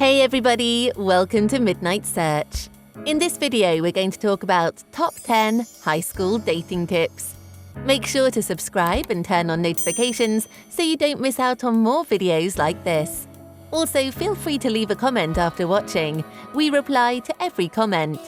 Hey everybody, welcome to Midnight Search. In this video, we're going to talk about top 10 high school dating tips. Make sure to subscribe and turn on notifications so you don't miss out on more videos like this. Also, feel free to leave a comment after watching. We reply to every comment.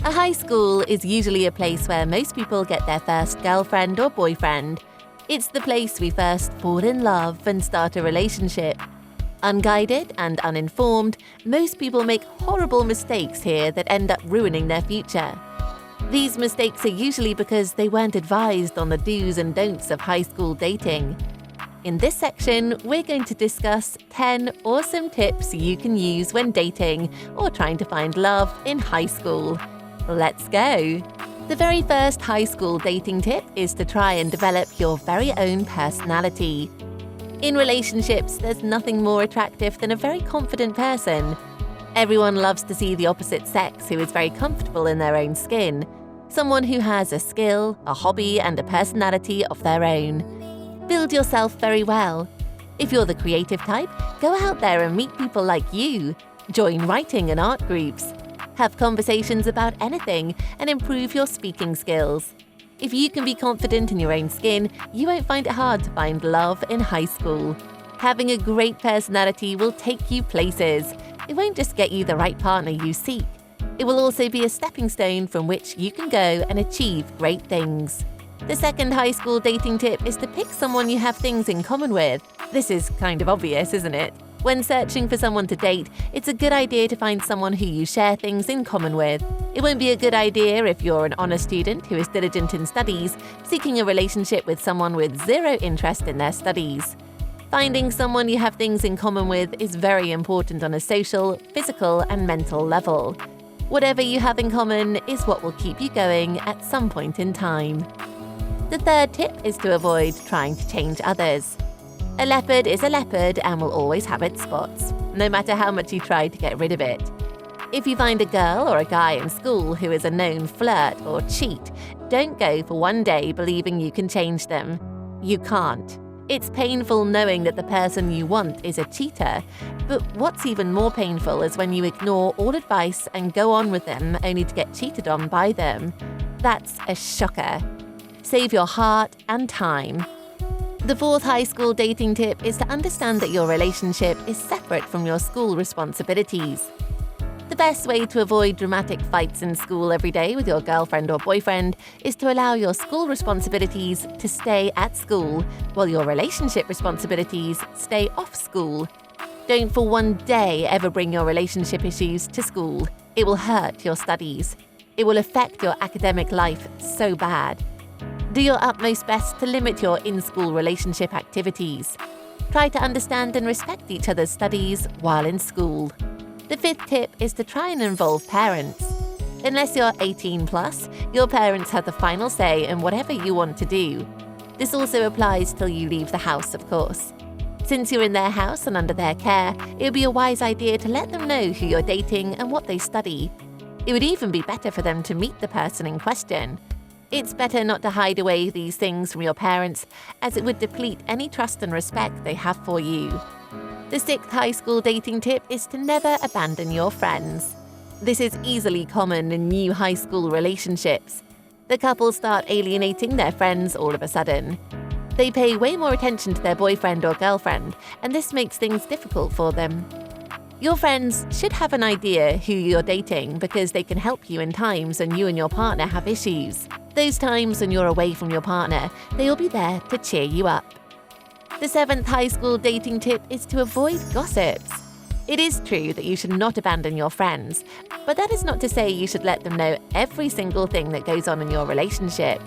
A high school is usually a place where most people get their first girlfriend or boyfriend. It's the place we first fall in love and start a relationship. Unguided and uninformed, most people make horrible mistakes here that end up ruining their future. These mistakes are usually because they weren't advised on the do's and don'ts of high school dating. In this section, we're going to discuss 10 awesome tips you can use when dating or trying to find love in high school. Let's go! The very first high school dating tip is to try and develop your very own personality. In relationships, there's nothing more attractive than a very confident person. Everyone loves to see the opposite sex who is very comfortable in their own skin. Someone who has a skill, a hobby, and a personality of their own. Build yourself very well. If you're the creative type, go out there and meet people like you. Join writing and art groups. Have conversations about anything and improve your speaking skills. If you can be confident in your own skin, you won't find it hard to find love in high school. Having a great personality will take you places. It won't just get you the right partner you seek. It will also be a stepping stone from which you can go and achieve great things. The second high school dating tip is to pick someone you have things in common with. This is kind of obvious, isn't it? When searching for someone to date, it's a good idea to find someone who you share things in common with. It won't be a good idea if you're an honor student who is diligent in studies, seeking a relationship with someone with zero interest in their studies. Finding someone you have things in common with is very important on a social, physical, and mental level. Whatever you have in common is what will keep you going at some point in time. The third tip is to avoid trying to change others. A leopard is a leopard and will always have its spots, no matter how much you try to get rid of it. If you find a girl or a guy in school who is a known flirt or cheat, don't go for one day believing you can change them. You can't. It's painful knowing that the person you want is a cheater, but what's even more painful is when you ignore all advice and go on with them only to get cheated on by them. That's a shocker. Save your heart and time. The fourth high school dating tip is to understand that your relationship is separate from your school responsibilities. The best way to avoid dramatic fights in school every day with your girlfriend or boyfriend is to allow your school responsibilities to stay at school, while your relationship responsibilities stay off school. Don't for one day ever bring your relationship issues to school. It will hurt your studies. It will affect your academic life so bad. Do your utmost best to limit your in-school relationship activities. Try to understand and respect each other's studies while in school. The fifth tip is to try and involve parents. Unless you're 18 plus, your parents have the final say in whatever you want to do. This also applies till you leave the house, of course. Since you're in their house and under their care, it would be a wise idea to let them know who you're dating and what they study. It would even be better for them to meet the person in question. It's better not to hide away these things from your parents, as it would deplete any trust and respect they have for you. The sixth high school dating tip is to never abandon your friends. This is easily common in new high school relationships. The couple start alienating their friends all of a sudden. They pay way more attention to their boyfriend or girlfriend, and this makes things difficult for them. Your friends should have an idea who you're dating because they can help you in times when you and your partner have issues. Those times when you're away from your partner, they'll be there to cheer you up. The seventh high school dating tip is to avoid gossips. It is true that you should not abandon your friends, but that is not to say you should let them know every single thing that goes on in your relationship.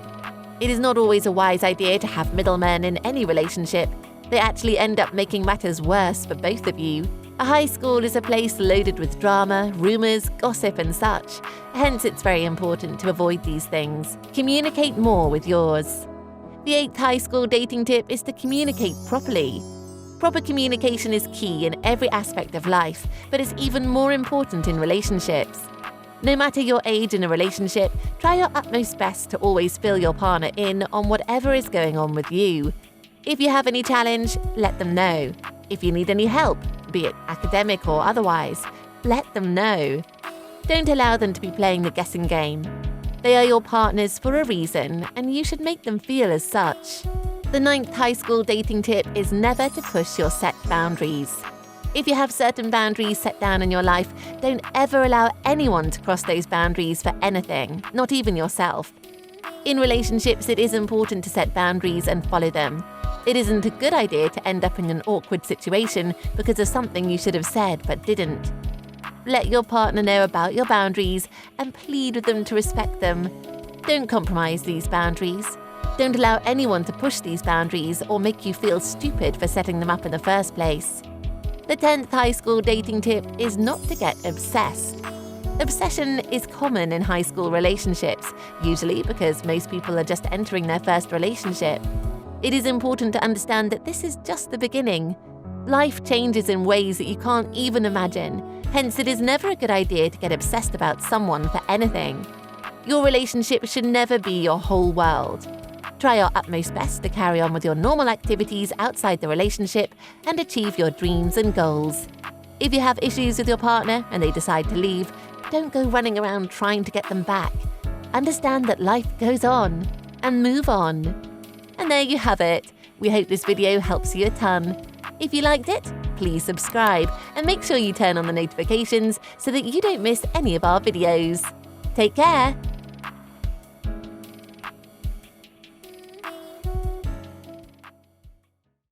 It is not always a wise idea to have middlemen in any relationship. They actually end up making matters worse for both of you. A high school is a place loaded with drama, rumors, gossip, and such. Hence, it's very important to avoid these things. Communicate more with yours. The eighth high school dating tip is to communicate properly. Proper communication is key in every aspect of life, but it's even more important in relationships. No matter your age in a relationship, try your utmost best to always fill your partner in on whatever is going on with you. If you have any challenge, let them know. If you need any help, be it academic or otherwise, let them know. Don't allow them to be playing the guessing game. They are your partners for a reason, and you should make them feel as such. The 9th high school dating tip is never to push your set boundaries. If you have certain boundaries set down in your life, don't ever allow anyone to cross those boundaries for anything, not even yourself. In relationships, it is important to set boundaries and follow them. It isn't a good idea to end up in an awkward situation because of something you should have said but didn't. Let your partner know about your boundaries and plead with them to respect them. Don't compromise these boundaries. Don't allow anyone to push these boundaries or make you feel stupid for setting them up in the first place. The 10th high school dating tip is not to get obsessed. Obsession is common in high school relationships, usually because most people are just entering their first relationship. It is important to understand that this is just the beginning. Life changes in ways that you can't even imagine, hence it is never a good idea to get obsessed about someone for anything. Your relationship should never be your whole world. Try your utmost best to carry on with your normal activities outside the relationship and achieve your dreams and goals. If you have issues with your partner and they decide to leave, don't go running around trying to get them back. Understand that life goes on and move on. And there you have it. We hope this video helps you a ton. If you liked it, please subscribe and make sure you turn on the notifications so that you don't miss any of our videos. Take care!